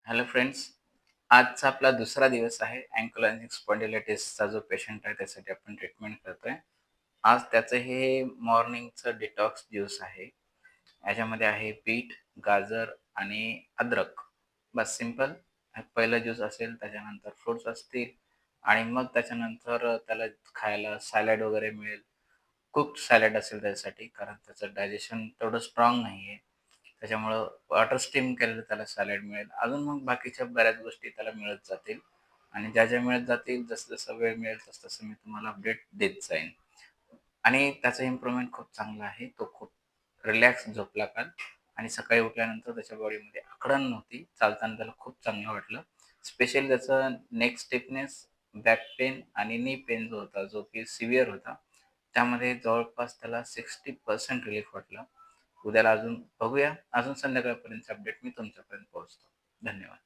Hello friends, आजचा आपला दुसरा दिवस आहे. अँक्लोलॉजिक स्पॉन्डिलायटिसचा जो पेशंट आहे त्यासाठी आपण ट्रीटमेंट करतोय. आज त्याचं हे मॉर्निंगचं डिटॉक्स ज्यूस आहे. याच्यामध्ये आहे बीट, गाजर आणि अद्रक. बस सिंपल. पहिलं ज्यूस असेल, त्याच्यानंतर फ्रुट्स असतील आणि मग त्याच्यानंतर त्याला खायला सॅलड वगैरे मिळेल. कुक्ड सॅलड असेल त्याच्यासाठी, कारण त्याचं डायजेशन तेवढं स्ट्राँग नाहीये. त्याच्यामुळं वॉटर स्टीम केलेलं त्याला सॅलड मिळेल. अजून मग बाकीच्या बऱ्याच गोष्टी त्याला मिळत जातील आणि ज्या मिळत जातील, जसं-जसं वेळ मिळेल तसं-तसं मी तुम्हाला अपडेट देत जाईन. आणि त्याचं इम्प्रूव्हमेंट खूप चांगला आहे. तो खूप रिलॅक्स झोपला काल आणि सकाळी उठल्यानंतर त्याच्या बॉडीमध्ये आखडण नव्हती. चालताना त्याला खूप चांगलं वाटलं. स्पेशली त्याचं नेक स्टिफनेस, बॅक पेन आणि नी पेन जो होता, जो की सिव्हिअर होता, त्यामध्ये जवळपास त्याला 60% रिलीफ वाटलं. उद्याला अजून बघूया. अजून संध्याकाळपर्यंतचे अपडेट मी तुमच्यापर्यंत पोहोचतो. धन्यवाद.